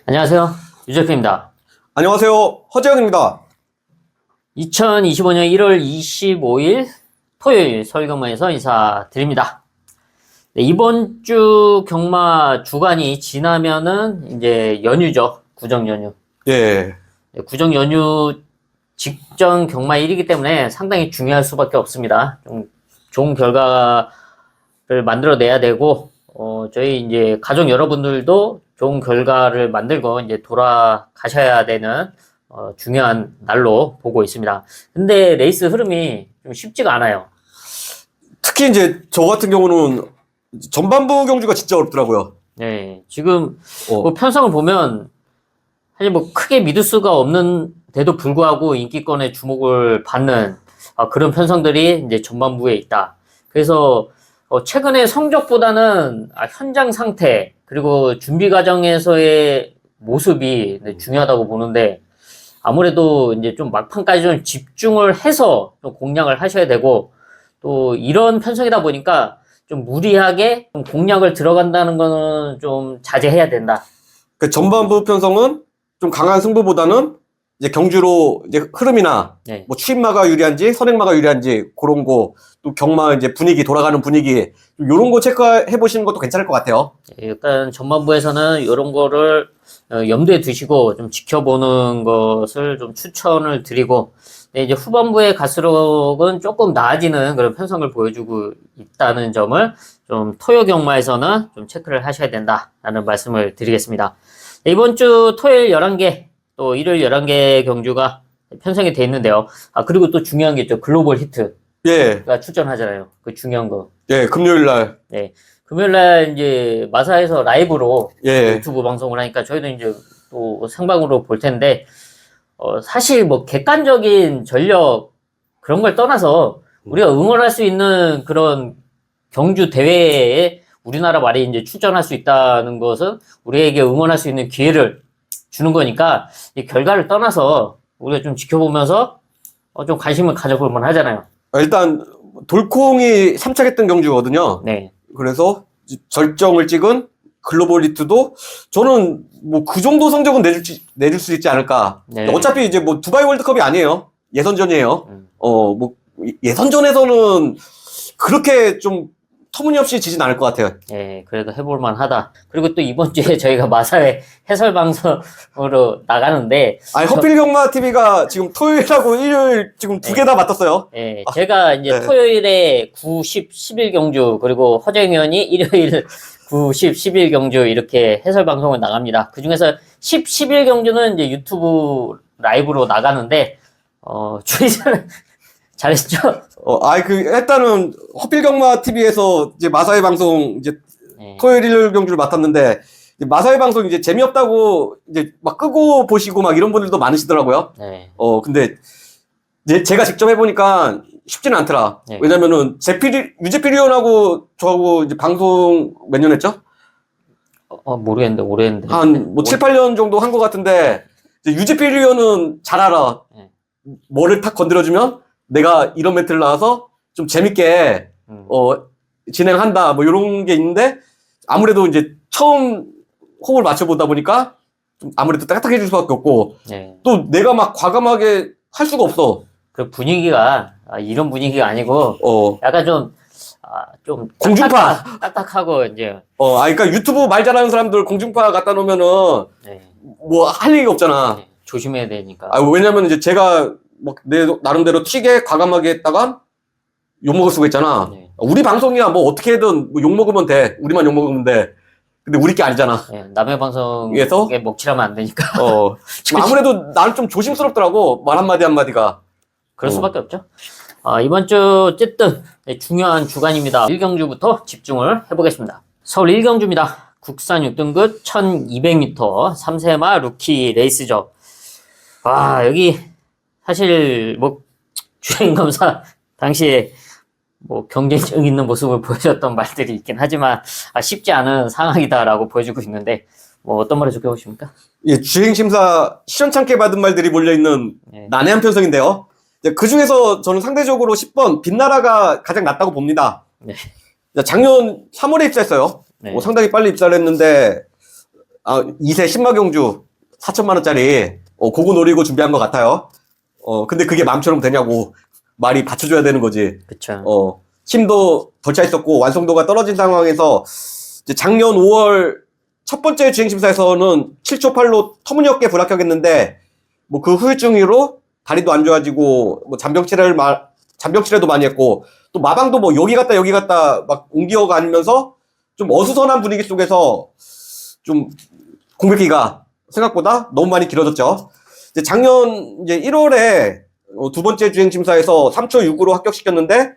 안녕하세요. 유재표입니다. 안녕하세요. 허재영입니다. 2025년 1월 25일 토요일 서울경마에서 인사드립니다. 네, 이번 주 경마 주간이 지나면은 이제 연휴죠. 구정 연휴. 예. 네, 구정 연휴 직전 경마일이기 때문에 상당히 중요할 수밖에 없습니다. 좀 좋은 결과를 만들어내야 되고, 저희 이제 가족 여러분들도 좋은 결과를 만들고 이제 돌아가셔야 되는 중요한 날로 보고 있습니다. 근데 레이스 흐름이 좀 쉽지가 않아요. 특히 이제 저 같은 경우는 전반부 경주가 진짜 어렵더라고요. 네, 지금 뭐 편성을 보면 사실 뭐 크게 믿을 수가 없는데도 불구하고 인기권에 주목을 받는 그런 편성들이 이제 전반부에 있다. 그래서 최근의 성적보다는 현장 상태 그리고 준비 과정에서의 모습이 중요하다고 보는데, 아무래도 이제 좀 막판까지 좀 집중을 해서 좀 공략을 하셔야 되고, 또 이런 편성이다 보니까 좀 무리하게 좀 공략을 들어간다는 거는 좀 자제해야 된다. 그 전반부 편성은 좀 강한 승부보다는 이제 경주로 이제 흐름이나 네. 뭐 추임마가 유리한지 선행마가 유리한지 그런 거, 또 경마 이제 분위기, 돌아가는 분위기, 요런 거 체크해 보시는 것도 괜찮을 것 같아요. 일단 전반부에서는 이런 거를 염두에 두시고 좀 지켜보는 것을 좀 추천을 드리고, 이제 후반부에 갈수록은 조금 나아지는 그런 편성을 보여주고 있다는 점을 좀 토요 경마에서는 좀 체크를 하셔야 된다라는 말씀을 드리겠습니다. 이번 주 토요일 11개, 또 일요일 11개 경주가 편성이 돼 있는데요. 그리고 또 중요한 게 있죠. 글로벌 히트가 예. 출전하잖아요. 그 중요한 거. 예, 금요일 날. 네. 금요일 날 이제 마사에서 라이브로 예. 유튜브 방송을 하니까 저희도 이제 또 생방으로 볼 텐데, 사실 뭐 객관적인 전력 그런 걸 떠나서 우리가 응원할 수 있는 그런 경주 대회에 우리나라 말이 이제 출전할 수 있다는 것은 우리에게 응원할 수 있는 기회를 주는 거니까, 이 결과를 떠나서 우리가 좀 지켜보면서 좀 관심을 가져볼 만 하잖아요. 일단 돌콩이 삼착했던 경주거든요. 네. 그래서 절정을 찍은 글로벌 히트도 저는 뭐 그 정도 성적은 내줄 수 있지 않을까. 네. 어차피 이제 뭐 두바이 월드컵이 아니에요. 예선전이에요. 뭐 예선전에서는 그렇게 좀 터무니없이 지진 않을 것 같아요. 예, 그래도 해볼만 하다. 그리고 또 이번 주에 저희가 마사회 해설 방송으로 나가는데. 아니, 허필경마 TV가 지금 토요일하고 일요일 지금 두 개 다 맡았어요. 예, 제가 이제 네. 토요일에 9, 10, 11 경주, 그리고 허재영 의원이 일요일 9, 10, 11 경주 이렇게 해설 방송을 나갑니다. 그 중에서 10, 11 경주는 이제 유튜브 라이브로 나가는데, 주의자는 잘했죠? 일단은 허필경마 TV에서 이제 마사회 방송 이제 네. 토요일 일요일 경주를 맡았는데, 이제 마사회 방송 이제 재미없다고 이제 막 끄고 보시고 막 이런 분들도 많으시더라고요. 네. 근데 이제 제가 직접 해보니까 쉽지는 않더라. 네. 왜냐면은 유재필 의원하고 저하고 이제 방송 몇 년 했죠? 모르겠는데, 오래했는데. 한 뭐 7, 8년 정도 한 것 같은데, 이제 유재필 의원은 잘 알아. 네. 뭐를 탁 건드려주면 내가 이런 멘트를 나와서 좀 재밌게 진행한다, 뭐 이런 게 있는데, 아무래도 이제 처음 호흡을 맞춰보다 보니까 좀 아무래도 딱딱해질 수밖에 없고, 네. 또 내가 막 과감하게 할 수가 없어. 그 분위기가 이런 분위기가 아니고 약간 좀 공중파. 딱딱하고 이제 그러니까 유튜브 말 잘하는 사람들 공중파 갖다 놓으면은 네. 뭐 할 얘기가 없잖아. 네. 조심해야 되니까. 왜냐면 이제 제가 막 내 나름대로 튀게 과감하게 했다가 욕먹을 수가 있잖아. 네. 우리 방송이야 뭐 어떻게든 뭐 욕먹으면 돼. 우리만 욕먹으면 돼. 근데 우리 게 아니잖아. 네. 남의 방송에 그래서? 먹칠하면 안 되니까. 아무래도 나는 좀 조심스럽더라고. 말 한마디 한마디가. 그럴 수밖에 없죠. 이번 주 어쨌든 중요한 주간입니다. 1경주부터 집중을 해보겠습니다. 서울 1경주입니다. 국산 6등급 1200m 3세마 루키 레이스죠. 여기 사실 뭐 주행검사 당시에 뭐 경쟁력 있는 모습을 보여줬던 말들이 있긴 하지만 쉽지 않은 상황이다라고 보여주고 있는데, 뭐 어떤 말을 좋게 보십니까? 예, 주행심사 시원찮게 받은 말들이 몰려있는 난해한 편성인데요. 그 중에서 저는 상대적으로 10번 빛나라가 가장 낫다고 봅니다. 네. 작년 3월에 입사했어요. 네. 상당히 빨리 입사를 했는데 2세 신마경주 4천만 원짜리 그거 노리고 준비한 것 같아요. 근데 그게 마음처럼 되냐고 말이 받쳐줘야 되는 거지. 그쵸. 힘도 덜 차 있었고 완성도가 떨어진 상황에서 이제 작년 5월 첫 번째 주행심사에서는 7초 8로 터무니없게 불합격했는데 뭐 그 후유증으로 다리도 안 좋아지고 뭐 잔병치레도 많이 했고 또 마방도 뭐 여기 갔다 막 옮겨가면서 좀 어수선한 분위기 속에서 좀 공백기가 생각보다 너무 많이 길어졌죠. 이제 작년 이제 1월에 두 번째 주행심사에서 3초 6으로 합격시켰는데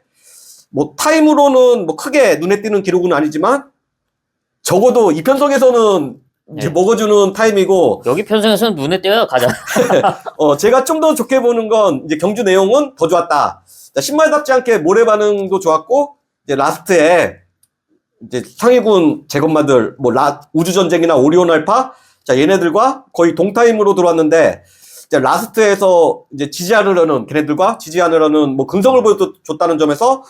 뭐 타임으로는 뭐 크게 눈에 띄는 기록은 아니지만 적어도 이 편성에서는 이제 먹어주는 타임이고 여기 편성에서는 눈에 띄어요 가장. 제가 좀 더 좋게 보는 건 이제 경주 내용은 더 좋았다. 자, 신말답지 않게 모래 반응도 좋았고 이제 라스트에 이제 상위군 제것마들 뭐 우주전쟁이나 오리온 알파 자 얘네들과 거의 동타임으로 들어왔는데 이제 라스트에서 이제 지지하느라는 걔네들과 지지하느라는 뭐 근성을 보여줬다는 점에서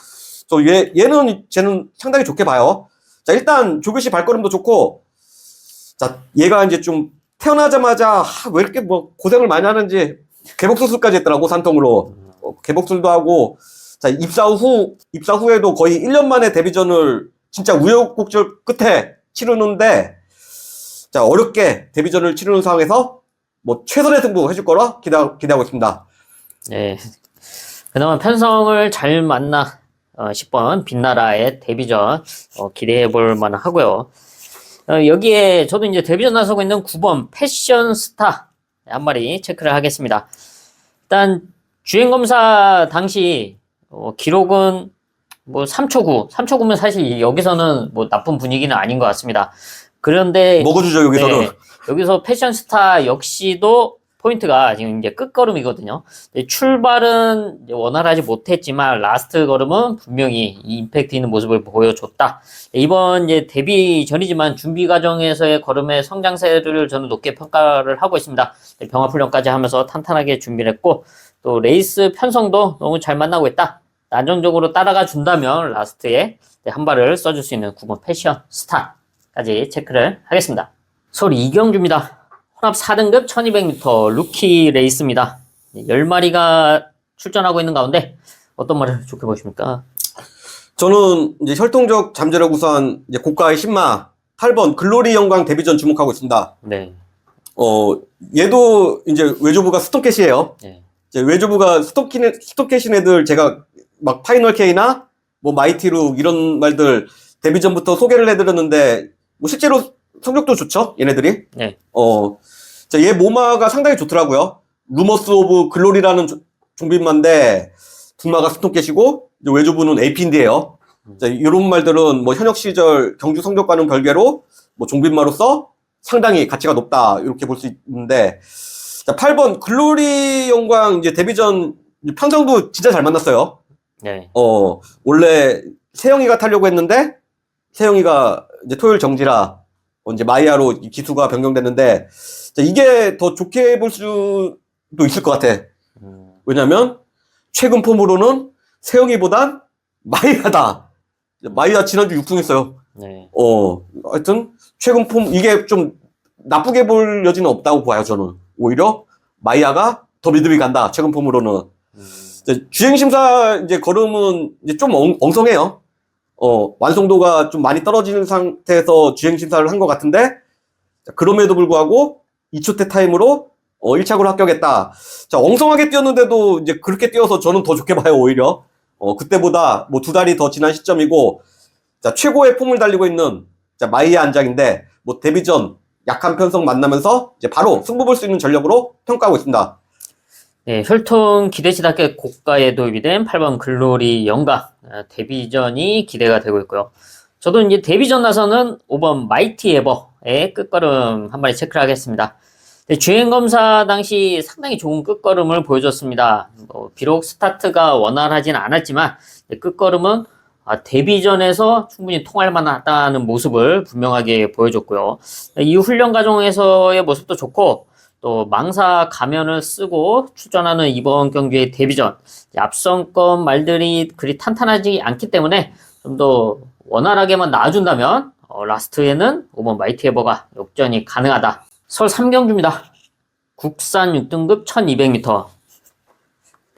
쟤는 상당히 좋게 봐요. 자 일단 조규시 발걸음도 좋고 자 얘가 이제 좀 태어나자마자 왜 이렇게 뭐 고생을 많이 하는지 개복수술까지 했더라고 산통으로 개복술도 하고 자 입사 후에도 거의 1년 만에 데뷔전을 진짜 우여곡절 끝에 치르는데 자 어렵게 데뷔전을 치르는 상황에서 뭐 최선의 승부 해줄 거라 기대하고 있습니다. 네. 그나마 편성을 잘 만나 10번 빛나라의 데뷔전 기대해 볼 만하고요. 여기에 저도 이제 데뷔전 나서고 있는 9번 패션 스타 한 마리 체크를 하겠습니다. 일단 주행검사 당시 기록은 뭐 3초 9면 사실 여기서는 뭐 나쁜 분위기는 아닌 것 같습니다. 그런데 먹어주죠 여기서는. 네, 여기서 패션 스타 역시도 포인트가 지금 이제 끝걸음이거든요. 출발은 원활하지 못했지만 라스트 걸음은 분명히 임팩트 있는 모습을 보여줬다. 이번 이제 데뷔 전이지만 준비 과정에서의 걸음의 성장세를 저는 높게 평가를 하고 있습니다. 병합훈련까지 하면서 탄탄하게 준비를 했고 또 레이스 편성도 너무 잘 만나고 있다. 안정적으로 따라가 준다면 라스트에 한 발을 써줄 수 있는 9번 패션 스타까지 체크를 하겠습니다. 서울 이경주입니다. 혼합 4등급 1200m 루키 레이스입니다. 10마리가 출전하고 있는 가운데 어떤 말을 좋게 보십니까? 저는 이제 혈통적 잠재력 우선 이제 고가의 신마 8번 글로리 영광 데뷔전 주목하고 있습니다. 네. 얘도 이제 외조부가 스톤캣이에요. 네. 이제 외조부가 스톤캣인 애들 제가 막 파이널 K나 뭐 마이티룩 이런 말들 데뷔전부터 소개를 해드렸는데 뭐 실제로 성적도 좋죠 얘네들이. 네. 자, 얘 모마가 상당히 좋더라고요. 루머스 오브 글로리라는 종빈마인데 분마가 스톤캣이고 외조부는 에이핀드예요. 자, 이런 말들은 뭐 현역 시절 경주 성적과는 별개로 뭐 종빈마로서 상당히 가치가 높다 이렇게 볼 수 있는데 자, 8번 글로리 영광 이제 데뷔전 편성도 진짜 잘 만났어요. 네. 원래 세영이가 타려고 했는데 세영이가 이제 토요일 정지라 이제 마이야로 기수가 변경됐는데 자, 이게 더 좋게 볼 수도 있을 것 같아. 왜냐면 최근 폼으로는 세영이보단 마이야다. 마이야 지난주 6등 했어요. 네. 하여튼 최근 폼 이게 좀 나쁘게 볼 여지는 없다고 봐요 저는. 오히려 마이야가 더 믿음이 간다 최근 폼으로는. 주행심사 이제 걸음은 이제 좀 엉성해요. 완성도가 좀 많이 떨어지는 상태에서 주행심사를 한 것 같은데 자, 그럼에도 불구하고 2초대 타임으로 1착으로 합격했다. 자, 엉성하게 뛰었는데도 이제 그렇게 뛰어서 저는 더 좋게 봐요 오히려. 그때보다 뭐 2달이 더 지난 시점이고 자, 최고의 폼을 달리고 있는 자, 마이야 안장인데 뭐 데뷔전 약한 편성 만나면서 이제 바로 승부 볼 수 있는 전력으로 평가하고 있습니다. 네, 혈통 기대치답게 고가에 도입이 된 8번 글로리 영광 데뷔전이 기대가 되고 있고요. 저도 이제 데뷔전 나서는 5번 마이티 에버의 끝걸음 한 마리 체크를 하겠습니다. 주행검사 당시 상당히 좋은 끝걸음을 보여줬습니다. 비록 스타트가 원활하진 않았지만 끝걸음은 데뷔전에서 충분히 통할 만하다는 모습을 분명하게 보여줬고요. 이 훈련 과정에서의 모습도 좋고 또 망사 가면을 쓰고 출전하는 이번 경기의 데뷔전 앞선권 말들이 그리 탄탄하지 않기 때문에 좀 더 원활하게만 나와준다면 라스트에는 5번 마이티 에버가 역전이 가능하다. 서울 3경주입니다. 국산 6등급 1200m.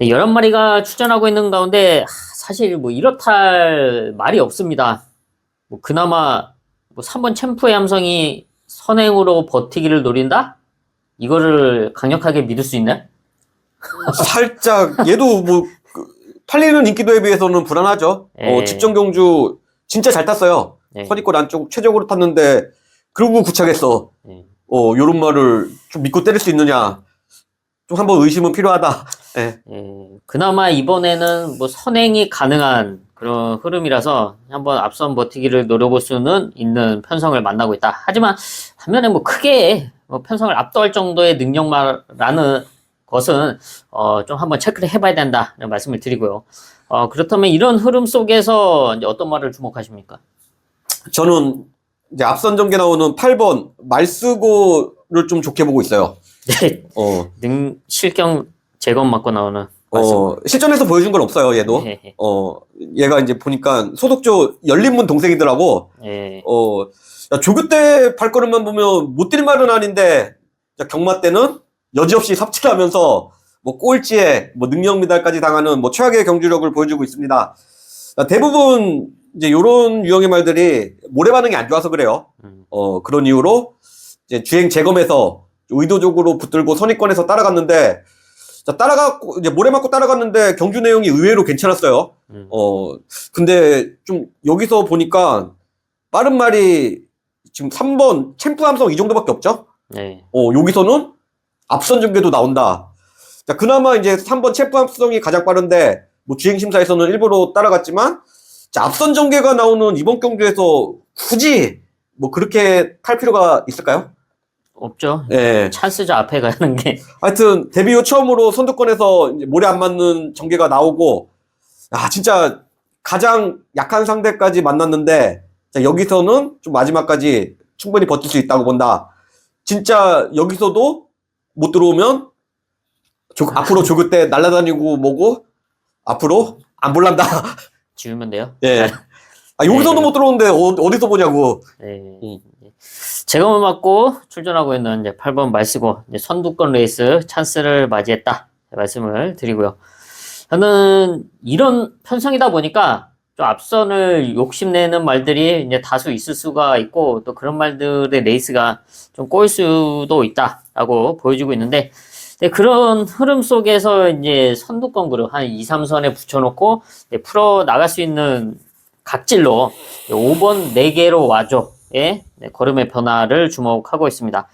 11마리가 출전하고 있는 가운데 사실 뭐 이렇다 할 말이 없습니다. 뭐 그나마 뭐 3번 챔프의 함성이 선행으로 버티기를 노린다? 이거를 강력하게 믿을 수 있나요? 살짝 얘도 뭐 팔리는 인기도에 비해서는 불안하죠. 직전 경주 진짜 잘 탔어요. 선입권 안쪽 최적으로 탔는데 그러고 구착했어. 요런 말을 좀 믿고 때릴 수 있느냐? 좀 한번 의심은 필요하다. 그나마 이번에는 뭐 선행이 가능한 그런 흐름이라서 한번 앞선 버티기를 노려볼 수는 있는 편성을 만나고 있다. 하지만 반면에 뭐 크게 뭐 편성을 압도할 정도의 능력만라는 것은 좀 한번 체크를 해봐야 된다는 말씀을 드리고요. 그렇다면 이런 흐름 속에서 이제 어떤 말을 주목하십니까? 저는 이제 앞선 전개 나오는 8번 말쓰고를 좀 좋게 보고 있어요. 네. 실경 재검 맞고 나오는. 실전에서 보여준 건 없어요, 얘도. 얘가 이제 보니까 소속조 열린문 동생이더라고. 야, 조교 때 발걸음만 보면 못 뛸 말은 아닌데, 경마 때는 여지없이 삽질을 하면서, 뭐 꼴찌에, 뭐 능력 미달까지 당하는 뭐 최악의 경주력을 보여주고 있습니다. 대부분 이제 요런 유형의 말들이 모래 반응이 안 좋아서 그래요. 그런 이유로 이제 주행 재검에서 의도적으로 붙들고 선입권에서 따라갔는데, 자, 따라갔고, 이제 모래 맞고 따라갔는데 경주 내용이 의외로 괜찮았어요. 근데 좀 여기서 보니까 빠른 말이 지금 3번 챔프 함성 이 정도밖에 없죠? 여기서는 앞선 전개도 나온다. 자, 그나마 이제 3번 챔프 함성이 가장 빠른데, 뭐 주행심사에서는 일부러 따라갔지만, 자, 앞선 전개가 나오는 이번 경주에서 굳이 뭐 그렇게 탈 필요가 있을까요? 없죠. 찬스죠, 앞에 가는 게. 하여튼 데뷔 후 처음으로 선두권에서 이제 모래 안 맞는 전개가 나오고, 진짜 가장 약한 상대까지 만났는데, 자, 여기서는 좀 마지막까지 충분히 버틸 수 있다고 본다. 진짜 여기서도 못 들어오면 앞으로 조교 때 날아다니고 뭐고 앞으로 안 볼란다. 지우면 돼요. 여기서도 못 들어오는데 어디서 보냐고. 재검을 맞고 출전하고 있는 이제 8번 말쓰고 이제 선두권 레이스 찬스를 맞이했다 말씀을 드리고요. 저는 이런 편성이다 보니까 좀 앞선을 욕심내는 말들이 이제 다수 있을 수가 있고 또 그런 말들의 레이스가 좀 꼬일 수도 있다라고 보여지고 있는데 그런 흐름 속에서 이제 선두권 그룹 한 2, 3선에 붙여놓고 풀어 나갈 수 있는 각질로 5번 4개로 와줘의 걸음의 변화를 주목하고 있습니다.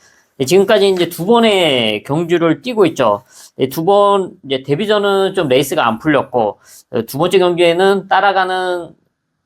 지금까지 이제 2번의 경주를 뛰고 있죠. 2번 이제 데뷔전은 좀 레이스가 안 풀렸고 2번째 경주에는 따라가는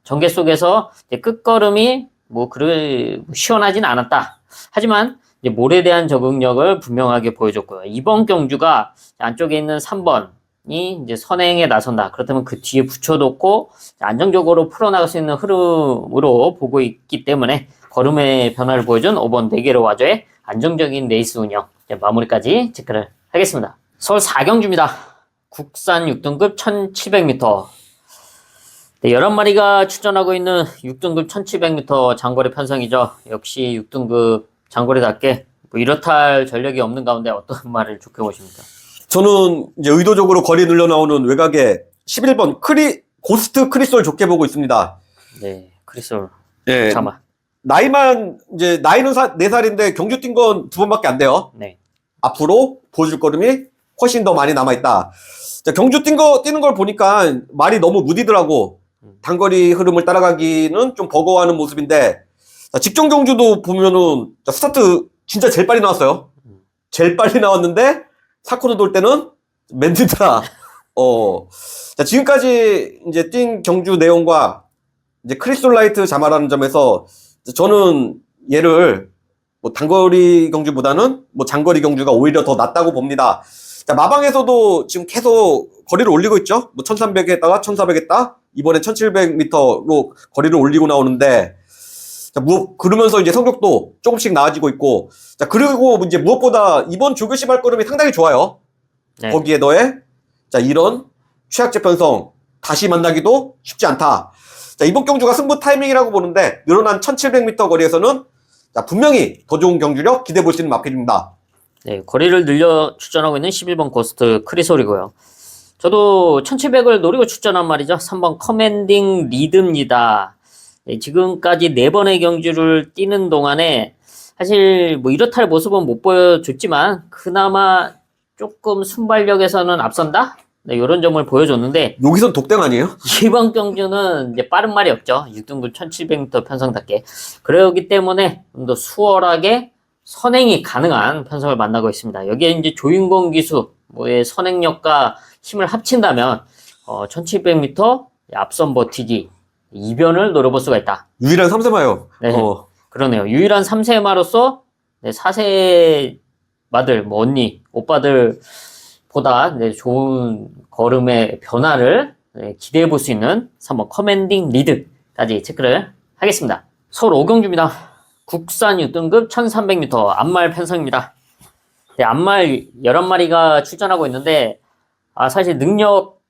전개 속에서 끝걸음이 뭐 그래 시원하진 않았다. 하지만 이제 몰에 대한 적응력을 분명하게 보여줬고요. 이번 경주가 안쪽에 있는 3번이 이제 선행에 나선다. 그렇다면 그 뒤에 붙여놓고 안정적으로 풀어나갈 수 있는 흐름으로 보고 있기 때문에 걸음의 변화를 보여준 5번 4개로 와줘의 안정적인 레이스 운영 마무리까지 체크를 하겠습니다. 서울 4경주입니다. 국산 6등급 1700m 11마리가 출전하고 있는 6등급 1700m 장거리 편성이죠. 역시 6등급 장거리답게 뭐 이렇다 할 전력이 없는 가운데 어떤 말을 좋게 보십니까? 저는 이제 의도적으로 거리 늘려 나오는 외곽에 11번 고스트 크리솔 좋게 보고 있습니다. 네, 크리솔. 잠깐만. 나이는 4살인데 경주 뛴 건 2번밖에 안 돼요. 앞으로 보여줄 걸음이 훨씬 더 많이 남아있다. 자, 경주 뛰는 걸 보니까 말이 너무 무디더라고. 단거리 흐름을 따라가기는 좀 버거워하는 모습인데, 자, 직전 경주도 보면은, 자, 스타트 진짜 제일 빨리 나왔어요. 제일 빨리 나왔는데, 4코너 돌 때는 맨디더라. 자, 지금까지 이제 뛴 경주 내용과 이제 크리솔라이트 자마라는 점에서 저는 얘를 뭐 단거리 경주보다는 뭐 장거리 경주가 오히려 더 낫다고 봅니다. 자, 마방에서도 지금 계속 거리를 올리고 있죠. 뭐 1300에다가 1400에다 이번에 1700m로 거리를 올리고 나오는데, 자, 그러면서 이제 성적도 조금씩 나아지고 있고, 자, 그리고 이제 무엇보다 이번 조교시 발걸음이 상당히 좋아요. 거기에 더해, 자, 이런 최악제 편성 다시 만나기도 쉽지 않다. 자, 이번 경주가 승부 타이밍이라고 보는데 늘어난 1700m 거리에서는 자, 분명히 더 좋은 경주력 기대해 볼 수 있는 마필입니다. 네, 거리를 늘려 출전하고 있는 11번 고스트 크리솔이고요. 저도 1700을 노리고 출전한 말이죠. 3번 커맨딩 리드입니다. 네, 지금까지 4번의 경주를 뛰는 동안에 사실 뭐 이렇다 할 모습은 못 보여줬지만 그나마 조금 순발력에서는 앞선다? 네, 이런 점을 보여줬는데 여기선 독땡 아니에요? 이번 경주는 이제 빠른 말이 없죠. 6등분 1700m 편성답게. 그러기 때문에 좀 더 수월하게 선행이 가능한 편성을 만나고 있습니다. 여기에 이제 조인공 기수 뭐의 선행력과 힘을 합친다면 1700m 앞선 버티기 이변을 노려볼 수가 있다. 유일한 3세마요. 네, 그러네요. 유일한 3세마로서 4세 마들, 뭐 언니, 오빠들 보다 좋은 걸음의 변화를 기대해 볼 수 있는 3번 커맨딩 리드까지 체크를 하겠습니다. 서울 5경주입니다. 국산 6등급 1300m 앞말 편성입니다. 네, 앞말 11마리가 출전하고 있는데 사실 능력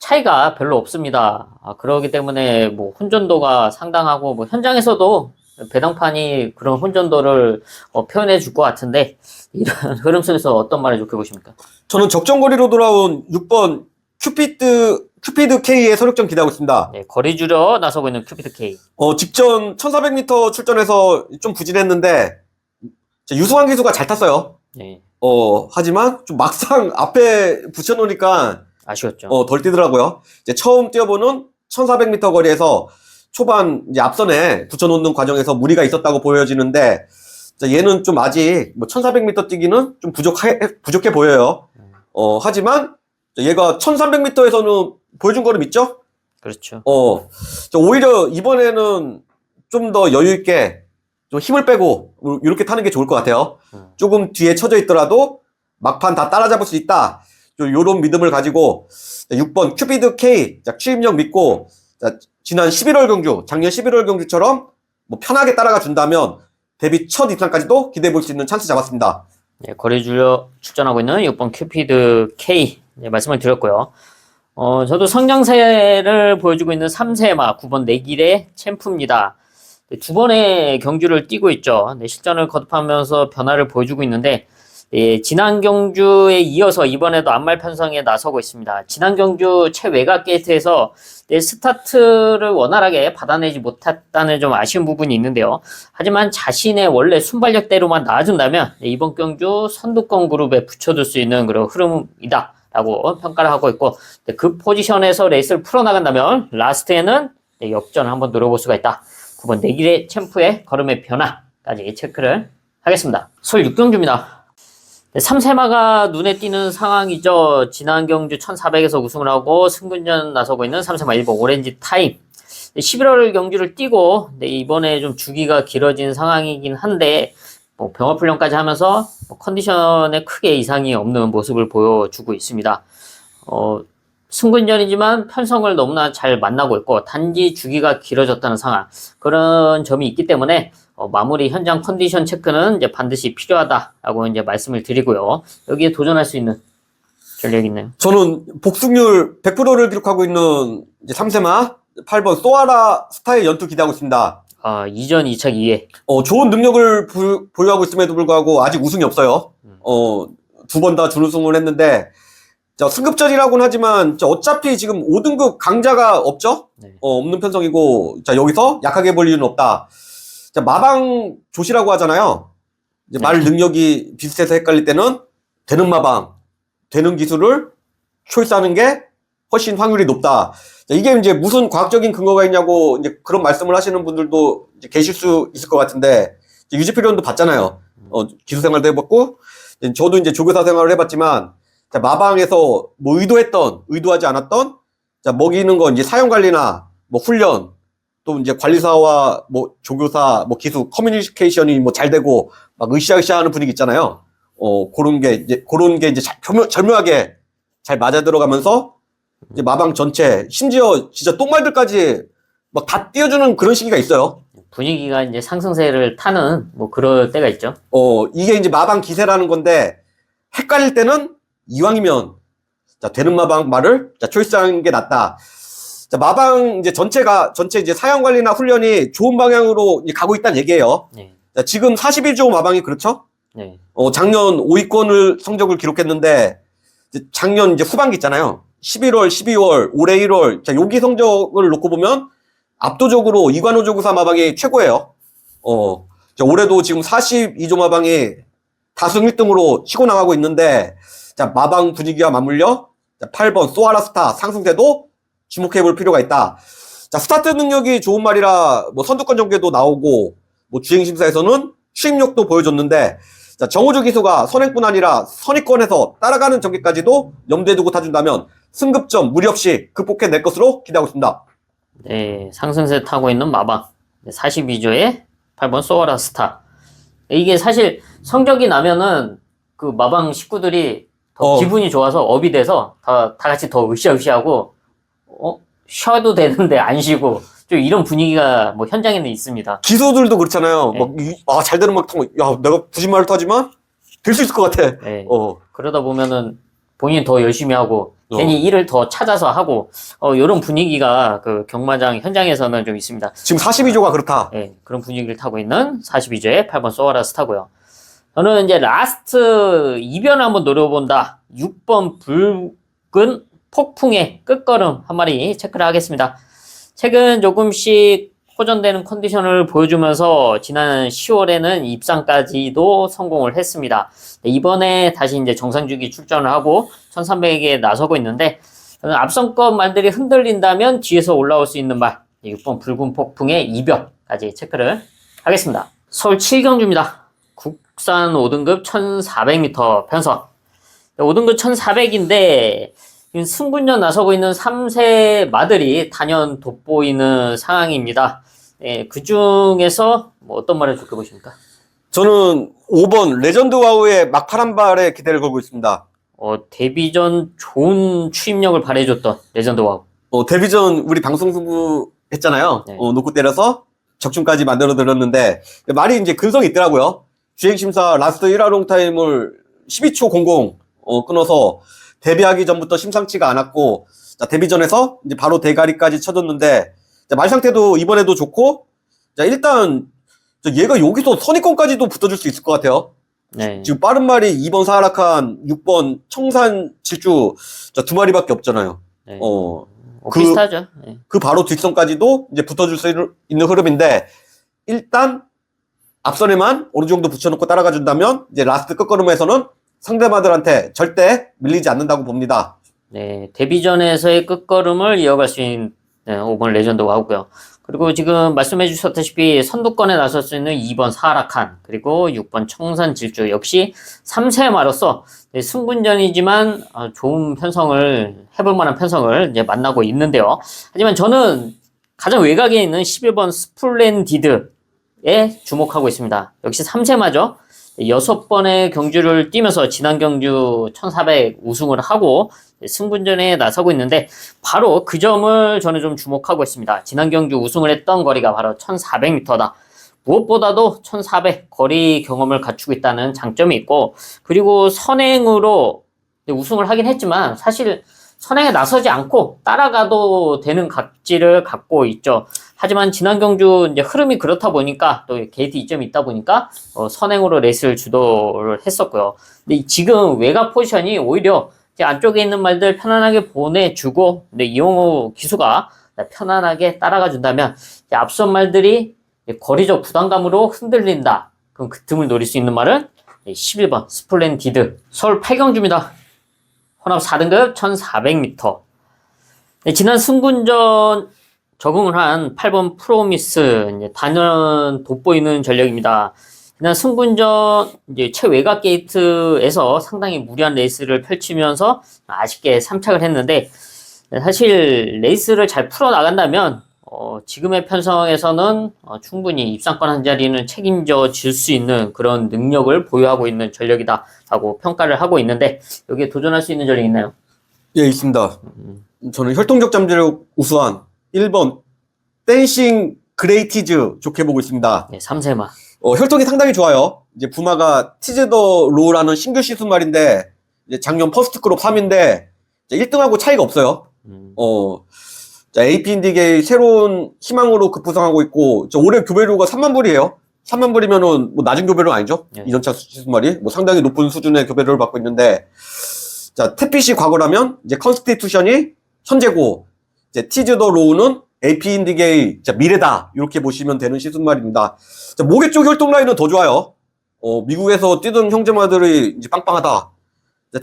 차이가 별로 없습니다. 그러기 때문에 뭐 혼전도가 상당하고 뭐 현장에서도 배당판이 그런 혼전도를 표현해 줄 것 같은데 이런 흐름 속에서 어떤 말을 좋게 보십니까? 저는 적정거리로 돌아온 6번 큐피드 K의 선역전 기대하고 있습니다. 네, 거리 줄여 나서고 있는 큐피드 K. 직전 1400m 출전해서 좀 부진했는데 유승환 기수가 잘 탔어요. 네, 하지만 좀 막상 앞에 붙여놓으니까 아쉬웠죠. 덜 뛰더라고요. 이제 처음 뛰어보는 1400m 거리에서 초반 이제 앞선에 붙여놓는 과정에서 무리가 있었다고 보여지는데 얘는 좀 아직 뭐 1400m 뛰기는 좀 부족해 보여요. 하지만 얘가 1300m에서는 보여준 거는 있죠? 그렇죠. 오히려 이번에는 좀 더 여유 있게 좀 힘을 빼고 이렇게 타는 게 좋을 것 같아요. 조금 뒤에 쳐져 있더라도 막판 다 따라잡을 수 있다. 요런 믿음을 가지고 6번 큐피드 K 취임력 믿고 지난 11월 경주, 작년 11월 경주처럼 뭐 편하게 따라가 준다면 데뷔 첫 입상까지도 기대해 볼 수 있는 찬스 잡았습니다. 네, 거리 줄여 출전하고 있는 6번 큐피드 K 말씀을 드렸고요. 저도 성장세를 보여주고 있는 3세마 9번 내길의 챔프입니다. 네, 2번의 경주를 뛰고 있죠. 네, 실전을 거듭하면서 변화를 보여주고 있는데 지난 경주에 이어서 이번에도 앞말 편성에 나서고 있습니다. 지난 경주 최외곽 게이트에서 스타트를 원활하게 받아내지 못했다는 좀 아쉬운 부분이 있는데요. 하지만 자신의 원래 순발력대로만 나와준다면 이번 경주 선두권 그룹에 붙여둘 수 있는 그런 흐름이다 라고 평가를 하고 있고 그 포지션에서 레이스를 풀어나간다면 라스트에는 역전을 한번 노려볼 수가 있다. 9번 내길의 챔프의 걸음의 변화까지 체크를 하겠습니다. 서울 6경주입니다. 3세마가 눈에 띄는 상황이죠. 지난 경주 1400에서 우승을 하고 승군전 나서고 있는 3세마 1번 오렌지 타임. 11월 경주를 뛰고 이번에 좀 주기가 길어진 상황이긴 한데 뭐 병합훈련까지 하면서 컨디션에 크게 이상이 없는 모습을 보여주고 있습니다. 승군전이지만 편성을 너무나 잘 만나고 있고 단지 주기가 길어졌다는 상황, 그런 점이 있기 때문에 마무리 현장 컨디션 체크는 이제 반드시 필요하다라고 이제 말씀을 드리고요. 여기에 도전할 수 있는 전력이 있나요? 저는 복승률 100%를 기록하고 있는 이제 3세마 8번 소아라 스타일 연투 기대하고 있습니다. 이전 2차 2회. 좋은 능력을 보유하고 있음에도 불구하고 아직 우승이 없어요. 2번 다 준우승을 했는데 승급전이라고는 하지만 어차피 지금 5등급 강자가 없죠? 네. 없는 편성이고 여기서 약하게 볼 이유는 없다. 마방 조시라고 하잖아요. 이제 말 능력이 비슷해서 헷갈릴 때는 되는 마방, 되는 기술을 초이스하는 게 훨씬 확률이 높다. 이게 이제 무슨 과학적인 근거가 있냐고 이제 그런 말씀을 하시는 분들도 이제 계실 수 있을 것 같은데 유지필연도 봤잖아요. 기술 생활도 해봤고 저도 이제 조교사 생활을 해봤지만 마방에서 뭐 의도하지 않았던 먹이는 건 이제 사용 관리나 뭐 훈련 또 이제 관리사와 뭐 조교사 뭐 기술 커뮤니케이션이 뭐 잘 되고 막 으쌰으쌰 하는 분위기 있잖아요. 그런 게 이제 절묘하게 잘 맞아 들어가면서 이제 마방 전체 심지어 진짜 똥말들까지 막 다 띄워주는 그런 시기가 있어요. 분위기가 이제 상승세를 타는 뭐 그럴 때가 있죠. 이게 이제 마방 기세라는 건데 헷갈릴 때는 이왕이면 되는 마방 말을 초이스하는 게 낫다. 자, 마방 이제 전체 이제 사양 관리나 훈련이 좋은 방향으로 이제 가고 있다는 얘기예요. 네. 자, 지금 41조 마방이 그렇죠? 네. 작년 5위권을 성적을 기록했는데, 이제 작년 이제 후반기 있잖아요. 11월, 12월, 올해 1월. 자, 여기 성적을 놓고 보면 압도적으로 이관호 조구사 마방이 최고예요. 자, 올해도 지금 42조 마방이 다승 1등으로 치고 나가고 있는데, 자, 마방 분위기와 맞물려, 자, 8번 소아라 스타 상승세도 주목해 볼 필요가 있다. 자, 스타트 능력이 좋은 말이라, 뭐, 선두권 전개도 나오고, 뭐, 주행심사에서는 추임력도 보여줬는데, 자, 정우주 기수가 선행뿐 아니라 선의권에서 따라가는 전개까지도 염두에 두고 타준다면, 승급점 무리 없이 극복해낼 것으로 기대하고 있습니다. 네, 상승세 타고 있는 마방. 42조에 8번 소아라 스타. 이게 사실 성적이 나면은 그 마방 식구들이 더 기분이 좋아서 업이 돼서 다 같이 더 으쌰으쌰하고, 쉬어도 되는데 안 쉬고, 좀 이런 분위기가 뭐 현장에는 있습니다. 기수들도 그렇잖아요. 네. 막, 잘 되는 막, 야, 내가 부진말을 타지만 될 수 있을 것 같아. 네. 그러다 보면은 본인이 더 열심히 하고, 괜히 일을 더 찾아서 하고, 이런 분위기가 그 경마장 현장에서는 좀 있습니다. 지금 42조가 그렇다. 네, 그런 분위기를 타고 있는 42조의 8번 소아라 스타고요. 저는 이제 라스트 이변을 한번 노려본다. 6번 붉은 폭풍의 끝걸음 한 마리 체크를 하겠습니다. 최근 조금씩 호전되는 컨디션을 보여주면서 지난 10월에는 입상까지도 성공을 했습니다. 이번에 다시 이제 정상주기 출전을 하고 1300에 나서고 있는데, 앞선 것 말들이 흔들린다면 뒤에서 올라올 수 있는 말, 6번 붉은 폭풍의 이변까지 체크를 하겠습니다. 서울 7경주입니다. 국산 5등급 1400m 편선. 5등급 1400인데 승분전 나서고 있는 3세 마들이 단연 돋보이는 상황입니다. 예, 그 중에서 뭐 어떤 말을 좋게 보십니까? 저는 5번 레전드 와우의 막판 한 발에 기대를 걸고 있습니다. 데뷔 전 좋은 추임력을 발휘해줬던 레전드 와우. 데뷔 전 우리 방송 승부 했잖아요. 네. 놓고 때려서 적중까지 만들어 드렸는데, 말이 이제 근성이 있더라고요. 주행심사 라스트 1화 롱타임을 12초 00, 끊어서 데뷔하기 전부터 심상치가 않았고, 자, 데뷔전에서 이제 바로 대가리까지 쳐줬는데, 자, 말 상태도 이번에도 좋고, 자, 일단, 얘가 여기서 선의권까지도 붙어줄 수 있을 것 같아요. 네. 지금 빠른 말이 2번 사하라칸, 6번 청산 질주, 자, 두 마리밖에 없잖아요. 네. 비슷하죠. 네. 그 바로 뒷선까지도 이제 붙어줄 수 있는 흐름인데, 일단, 앞선에만 어느 정도 붙여놓고 따라가 준다면, 이제 라스트 끝걸음에서는 상대마들한테 절대 밀리지 않는다고 봅니다. 네, 데뷔전에서의 끝걸음을 이어갈 수 있는 5번 레전드 와우고요. 그리고 지금 말씀해 주셨다시피 선두권에 나설 수 있는 2번 사하라칸, 그리고 6번 청산질주 역시 3세 마로서 승분전이지만 좋은 편성을 해볼 만한 편성을 이제 만나고 있는데요. 하지만 저는 가장 외곽에 있는 11번 스플렌디드에 주목하고 있습니다. 역시 3세마죠. 6번의 경주를 뛰면서 지난 경주 1400 우승을 하고 승분전에 나서고 있는데, 바로 그 점을 저는 좀 주목하고 있습니다. 지난 경주 우승을 했던 거리가 바로 1400m다. 무엇보다도 1400 거리 경험을 갖추고 있다는 장점이 있고, 그리고 선행으로 우승을 하긴 했지만 사실 선행에 나서지 않고 따라가도 되는 각지를 갖고 있죠. 하지만 지난 경주 이제 흐름이 그렇다 보니까, 또 게이트 이점이 있다 보니까 선행으로 레이스를 주도를 했었고요. 근데 지금 외곽 포지션이 오히려 안쪽에 있는 말들 편안하게 보내주고, 근데 이용호 기수가 편안하게 따라가 준다면 앞선 말들이 거리적 부담감으로 흔들린다. 그럼 그 틈을 노릴 수 있는 말은 11번 스플렌디드. 서울 8경주입니다. 혼합 4등급 1400m. 지난 승분전 적응을 한 8번 프로미스, 이제 단연 돋보이는 전력입니다. 지난 승분전 이제 최외곽 게이트에서 상당히 무리한 레이스를 펼치면서 아쉽게 3착을 했는데, 사실 레이스를 잘 풀어 나간다면 지금의 편성에서는 충분히 입상권 한 자리는 책임져 질 수 있는 그런 능력을 보유하고 있는 전력이다라고 평가를 하고 있는데, 여기에 도전할 수 있는 전력이 있나요? 예, 있습니다. 저는 혈통적 잠재력 우수한 1번 댄싱 그레이티즈 좋게 보고 있습니다. 네, 3세마. 혈통이 상당히 좋아요. 이제 부마가 티즈 더 로우라는 신규 시즌 말인데, 이제 작년 퍼스트 크롭 3인데 1등하고 차이가 없어요. 자, AP 인디게이 새로운 희망으로 급부상하고 있고, 올해 교배료가 3만 불이에요. 3만 불이면은 뭐 낮은 교배료 아니죠? 네. 이전차 시즌말이 뭐 상당히 높은 수준의 교배료를 받고 있는데, 자, 태핏이 과거라면 이제 컨스티튜션이 현재고, 이제 티즈 더 로우는 AP 인디게이 미래다 이렇게 보시면 되는 시즌말입니다. 자, 모계 쪽 혈통 라인은 더 좋아요. 미국에서 뛰던 형제마들이 이제 빵빵하다. 자,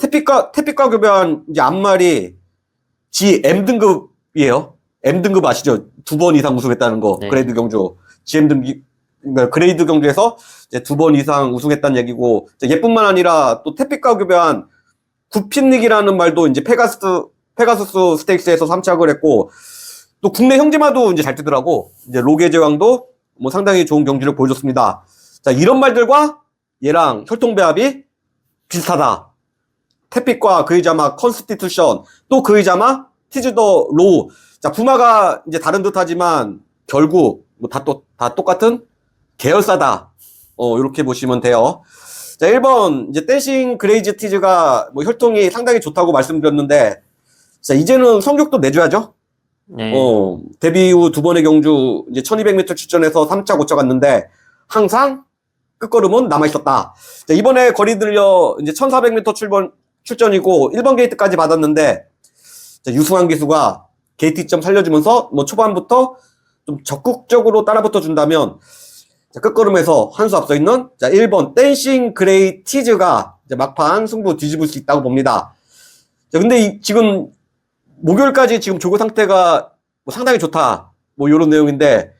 태핏과 교배한 이제 앞말이 GM 등급이에요. M 등급 아시죠? 2번 이상 우승했다는 거. 네. 그레이드 경주. GM 등급, 그러니까 그레이드 경주에서 이제 2번 이상 우승했다는 얘기고, 얘뿐만 아니라 또 태핏과 교배한 구핀닉이라는 말도 이제 페가수스 스테이크스에서 3착을 했고, 또 국내 형제마도 이제 잘 뛰더라고. 이제 로게 제왕도 뭐 상당히 좋은 경기를 보여줬습니다. 자, 이런 말들과 얘랑 혈통배합이 비슷하다. 태핏과 그이자마 컨스티튜션, 또 그이자마 티즈 더 로우. 자, 부마가 이제 다른 듯 하지만 결국 뭐 다 똑같은 계열사다. 이렇게 보시면 돼요. 자, 1번 이제 댄싱 그레이즈 티즈가 뭐 혈통이 상당히 좋다고 말씀드렸는데, 자, 이제는 성적도 내줘야죠. 네. 데뷔 후 2번의 경주 이제 1200m 출전해서 3차 고쳐갔는데 항상 끝걸음은 남아있었다. 자, 이번에 거리 들려 이제 1400m 출전이고 1번 게이트까지 받았는데, 자, 유승환 기수가 게이트 점 살려주면서 뭐 초반부터 좀 적극적으로 따라붙어 준다면, 자, 끝걸음에서 한 수 앞서 있는 자, 1번 댄싱 그레이 티즈가 이제 막판 승부 뒤집을 수 있다고 봅니다. 자, 근데 지금 목요일까지 지금 조교 상태가 뭐 상당히 좋다. 뭐 요런 내용인데,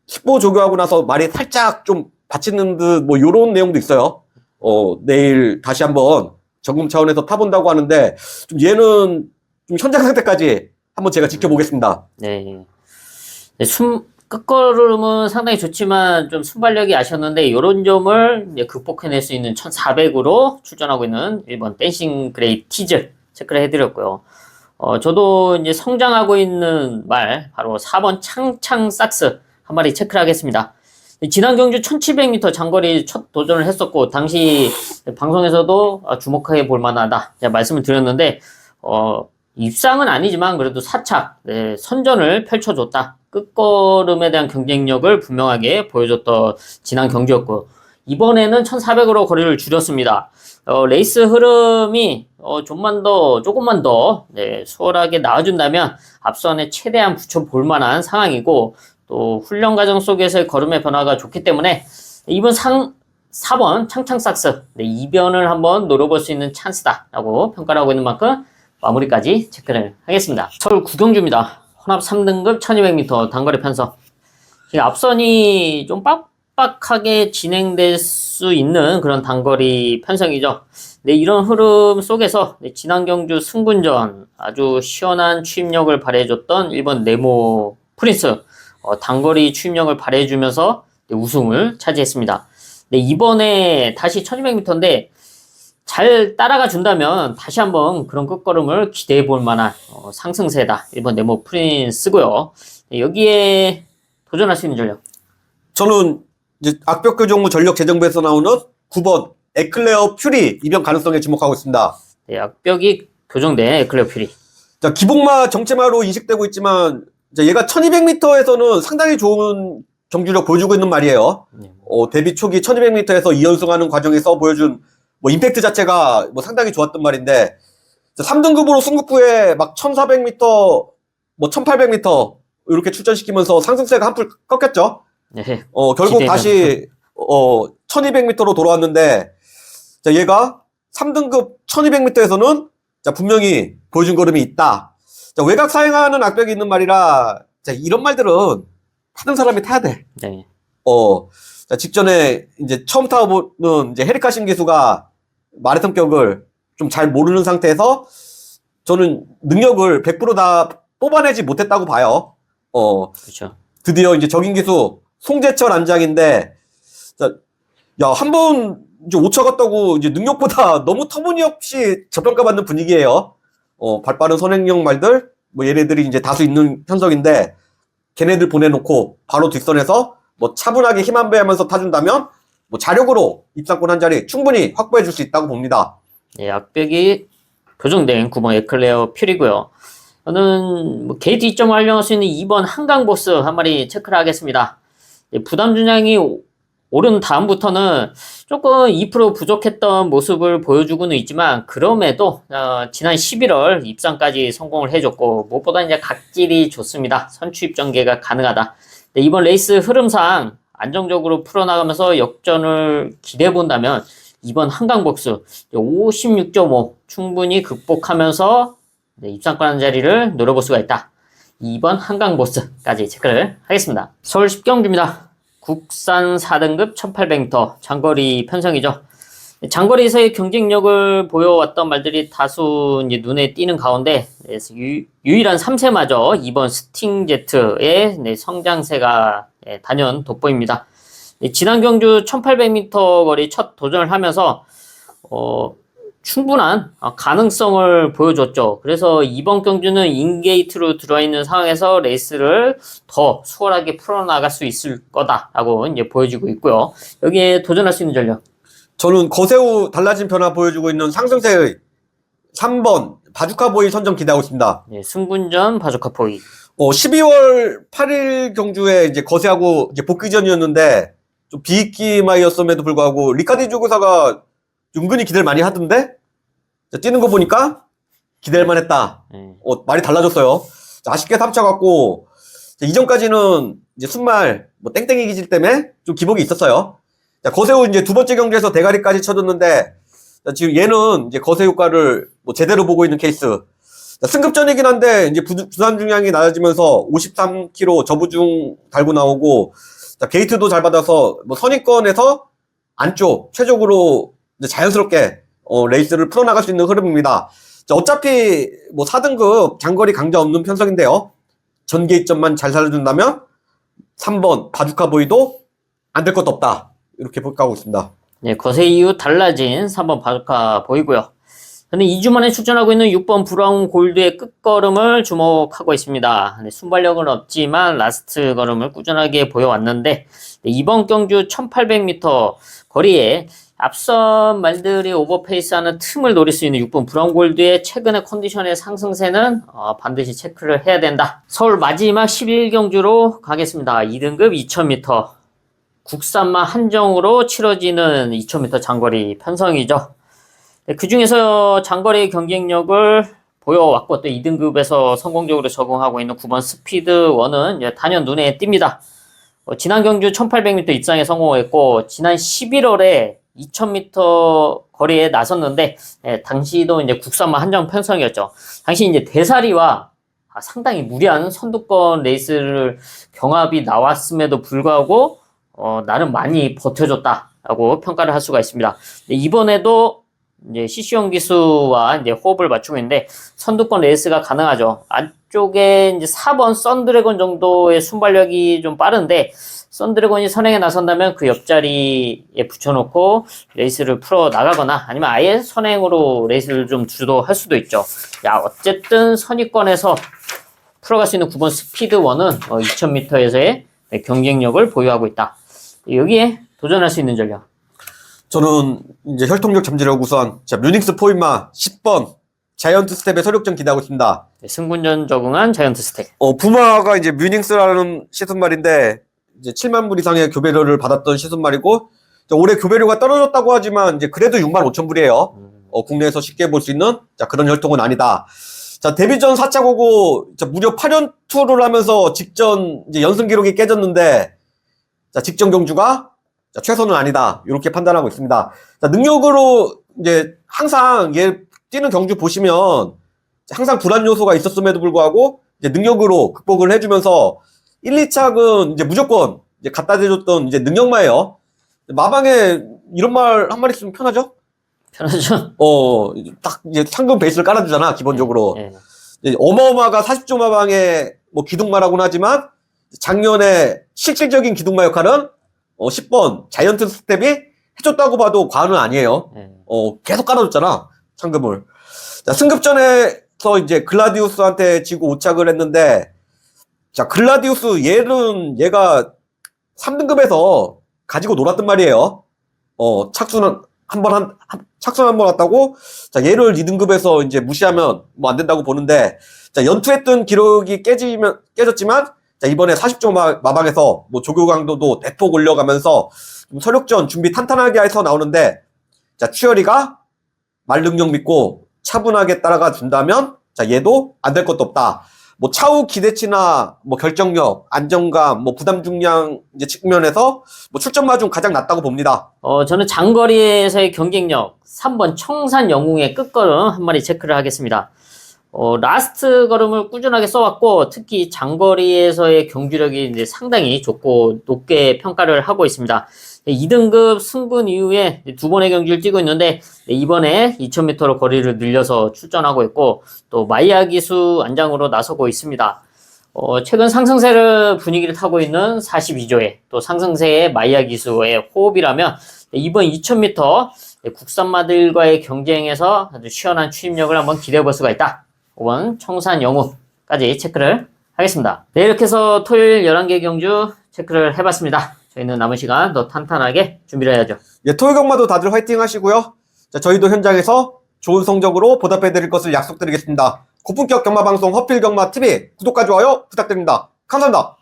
10보 조교하고 나서 말이 살짝 좀 받치는 듯 뭐 요런 내용도 있어요. 내일 다시 한번 점검 차원에서 타본다고 하는데, 좀 얘는 좀 현장 상태까지 한번 제가 지켜보겠습니다. 네. 네, 끝걸음은 상당히 좋지만 좀 순발력이 아쉬웠는데 이런 점을 이제 극복해낼 수 있는 1400으로 출전하고 있는 1번 댄싱 그레이 티즈 체크를 해드렸고요. 저도 이제 성장하고 있는 말 바로 4번 창창 삭스 한 마리 체크를 하겠습니다. 지난 경주 1700m 장거리 첫 도전을 했었고 당시 방송에서도 주목해 볼 만하다 제가 말씀을 드렸는데 입상은 아니지만 그래도 4착 선전을 펼쳐줬다. 끝걸음에 대한 경쟁력을 분명하게 보여줬던 지난 경주였고 이번에는 1400으로 거리를 줄였습니다. 레이스 흐름이 조금만 더 수월하게 나와준다면 앞선에 최대한 붙여볼 만한 상황이고 또 훈련 과정 속에서의 걸음의 변화가 좋기 때문에 이번 4번 창창삭스 이변을 한번 노려볼 수 있는 찬스다라고 평가를 하고 있는 만큼 마무리까지 체크를 하겠습니다. 서울 구경주입니다. 혼합 3등급 1200m 단거리 편성. 앞선이 좀 빡빡하게 진행될 수 있는 그런 단거리 편성이죠. 네, 이런 흐름 속에서 지난 경주 승군전 아주 시원한 추임력을 발휘해줬던 1번 네모 프린스 단거리 추임력을 발휘해주면서 우승을 차지했습니다. 네, 이번에 다시 1200m인데 잘 따라가 준다면 다시 한번 그런 끝걸음을 기대해 볼 만한 상승세다. 1번 네모 프린스고요. 네, 여기에 도전할 수 있는 전력. 저는 이제 악벽교정무 전력 재정비에서 나오는 9번 에클레어 퓨리 이변 가능성에 주목하고 있습니다. 네, 악벽이 교정된 에클레어 퓨리. 자, 기복마 정체마로 인식되고 있지만 자, 얘가 1200m에서는 상당히 좋은 경주력 보여주고 있는 말이에요. 데뷔 초기 1200m에서 2연승하는 과정에서 보여준 뭐 임팩트 자체가 뭐 상당히 좋았던 말인데 3등급으로 승급부에 막 1400m 뭐 1800m 이렇게 출전시키면서 상승세가 한풀 꺾였죠. 네. 결국 다시 1200m로 돌아왔는데 자, 얘가 3등급 1200m에서는 자, 분명히 보여준 걸음이 있다. 자, 외곽 사행하는 악벽이 있는 말이라 자, 이런 말들은 타는 사람이 타야 돼. 네. 자, 직전에 이제 처음 타보는 이제 헤리카신 기수가 말의 성격을 좀 잘 모르는 상태에서 저는 능력을 100% 다 뽑아내지 못했다고 봐요. 그렇죠. 드디어 이제 적인 기수 송재철 안장인데 자, 야, 한번 이제 5차 갔다고 이제 능력보다 너무 터무니없이 저평가받는 분위기예요. 발빠른 선행력 말들 뭐 얘네들이 이제 다수 있는 현석인데 걔네들 보내놓고 바로 뒷선에서 뭐 차분하게 힘 한 배하면서 타준다면 뭐 자력으로 입상권 한 자리 충분히 확보해 줄 수 있다고 봅니다. 네, 악벽이 교정된 9번 에클레어 퓨리고요. 저는 뭐 게이트 2.5 활용할 수 있는 2번 한강보스 한 마리 체크를 하겠습니다. 부담 준량이 오른 다음부터는 조금 2% 부족했던 모습을 보여주고는 있지만 그럼에도 지난 11월 입상까지 성공을 해줬고 무엇보다 이제 각질이 좋습니다. 선취입 전개가 가능하다. 이번 레이스 흐름상 안정적으로 풀어나가면서 역전을 기대해 본다면 이번 한강복수 56.5 충분히 극복하면서 입상권 자리를 노려볼 수가 있다. 2번 한강보스까지 체크를 하겠습니다. 서울 10경주입니다. 국산 4등급 1800m 장거리 편성이죠. 장거리에서의 경쟁력을 보여왔던 말들이 다수 이제 눈에 띄는 가운데 유일한 3세마저 이번 스팅제트의 성장세가 단연 돋보입니다. 지난 경주 1800m 거리 첫 도전을 하면서 충분한 가능성을 보여줬죠. 그래서 이번 경주는 인게이트로 들어와 있는 상황에서 레이스를 더 수월하게 풀어나갈 수 있을 거다라고 이제 보여지고 있고요. 여기에 도전할 수 있는 전력. 저는 거세후 달라진 변화 보여주고 있는 상승세의 3번 바주카보이 선정 기대하고 있습니다. 승군전 바주카보이. 12월 8일 경주에 이제 거세하고 이제 복귀전이었는데 좀 비익기마이었음에도 불구하고 리카디 조교사가 은근히 기대를 많이 하던데 뛰는 거 보니까 기대할만 했다. 말이 달라졌어요. 아쉽게 3차 갔고 이전까지는 이제 순말 뭐 땡땡이 기질 때문에 좀 기복이 있었어요. 거세후 이제 두 번째 경주에서 대가리까지 쳐줬는데 지금 얘는 이제 거세 효과를 뭐 제대로 보고 있는 케이스. 승급전이긴 한데 이제 부산 중량이 낮아지면서 53kg 저부중 달고 나오고 게이트도 잘 받아서 뭐 선입권에서 안쪽 최적으로 자연스럽게 레이스를 풀어나갈 수 있는 흐름입니다. 어차피 뭐 4등급 장거리 강자 없는 편성인데요. 전개점만 잘 살려준다면 3번 바주카보이도 안 될 것도 없다. 이렇게 평가하고 있습니다. 거세 이후 달라진 3번 바주카보이고요. 저는 2주 만에 출전하고 있는 6번 브라운 골드의 끝걸음을 주목하고 있습니다. 순발력은 없지만 라스트 걸음을 꾸준하게 보여왔는데 이번 경주 1800m 거리에 앞선 말들이 오버페이스하는 틈을 노릴 수 있는 6번 브라운 골드의 최근의 컨디션의 상승세는 반드시 체크를 해야 된다. 서울 마지막 11경주로 가겠습니다. 2등급 2000m 국산마 한정으로 치러지는 2000m 장거리 편성이죠. 그 중에서 장거리 경쟁력을 보여왔고 또 2등급에서 성공적으로 적응하고 있는 9번 스피드1은 단연 눈에 띕니다. 지난 경주 1800m 입상에 성공했고 지난 11월에 2000m 거리에 나섰는데 당시도 이제 국산마 한정 편성이었죠. 당시 이제 대사리와 상당히 무리한 선두권 레이스를 경합이 나왔음에도 불구하고 나름 많이 버텨줬다라고 평가를 할 수가 있습니다. 이번에도 이제 CC용 기수와 이제 호흡을 맞추고 있는데 선두권 레이스가 가능하죠. 안쪽에 이제 4번 썬드래곤 정도의 순발력이 좀 빠른데 썬드래곤이 선행에 나선다면 그 옆자리에 붙여놓고 레이스를 풀어 나가거나 아니면 아예 선행으로 레이스를 좀 주도할 수도 있죠. 어쨌든 선위권에서 풀어갈 수 있는 9번 스피드1은 2000m에서의 경쟁력을 보유하고 있다. 여기에 도전할 수 있는 전력. 저는 이제 혈통력 잠재력 우선 뮤닉스 포인마 10번 자이언트 스텝의 서력전 기대하고 있습니다. 승군전 적응한 자이언트 스텝. 부마가 이제 뮤닉스라는 시즌말인데 이제 7만 불 이상의 교배료를 받았던 시즌말이고 올해 교배료가 떨어졌다고 하지만 이제 그래도 6만 5천 불이에요. 국내에서 쉽게 볼 수 있는 그런 혈통은 아니다. 데뷔전 4차 고고 무려 8연투를 하면서 직전 이제 연승 기록이 깨졌는데 직전 경주가 최선은 아니다. 이렇게 판단하고 있습니다. 능력으로 이제 항상 얘 뛰는 경주 보시면 항상 불안 요소가 있었음에도 불구하고 이제 능력으로 극복을 해주면서 1, 2착은 이제 무조건 이제 갖다 대줬던 이제 능력마예요. 마방에 이런 말 한 마리 쓰면 편하죠? 편하죠? 딱 이제 상금 베이스를 깔아주잖아, 기본적으로. 어마어마가 40조 마방에 뭐 기둥마라고는 하지만 작년에 실질적인 기둥마 역할은 10번 자이언트 스텝이 해줬다고 봐도 과언은 아니에요. 계속 깔아줬잖아, 상금을. 승급전에서 이제 글라디우스한테 지고 5착을 했는데, 글라디우스 얘가 3등급에서 가지고 놀았단 말이에요. 착수는 착수는 한 번 왔다고, 얘를 2등급에서 이제 무시하면 뭐 안 된다고 보는데, 자, 연투했던 기록이 깨졌지만, 자, 이번에 40조 마방에서 뭐 조교 강도도 대폭 올려가면서 좀 서력전 준비 탄탄하게 해서 나오는데, 자, 추열이가 말 능력 믿고 차분하게 따라가 준다면, 자, 얘도 안 될 것도 없다. 뭐 차후 기대치나 뭐 결정력, 안정감, 뭐 부담 중량 이제 측면에서 뭐 출전마 중 가장 낮다고 봅니다. 저는 장거리에서의 경쟁력 3번 청산 영웅의 끝걸음 한 마리 체크를 하겠습니다. 라스트 걸음을 꾸준하게 써왔고 특히 장거리에서의 경주력이 이제 상당히 좋고 높게 평가를 하고 있습니다. 2등급 승분 이후에 두 번의 경주를 뛰고 있는데 이번에 2000m로 거리를 늘려서 출전하고 있고 또 마이야 기수 안장으로 나서고 있습니다. 최근 상승세를 분위기를 타고 있는 42조의 또 상승세의 마이야 기수의 호흡이라면 이번 2000m 국산마들과의 경쟁에서 아주 시원한 추임력을 한번 기대해 볼 수가 있다. 5번 청산 영웅까지 체크를 하겠습니다. 네, 이렇게 해서 토요일 11개 경주 체크를 해봤습니다. 저희는 남은 시간 더 탄탄하게 준비를 해야죠. 예, 토요 경마도 다들 화이팅 하시고요. 자, 저희도 현장에서 좋은 성적으로 보답해 드릴 것을 약속드리겠습니다. 고품격 경마방송 허필경마TV 구독과 좋아요 부탁드립니다. 감사합니다.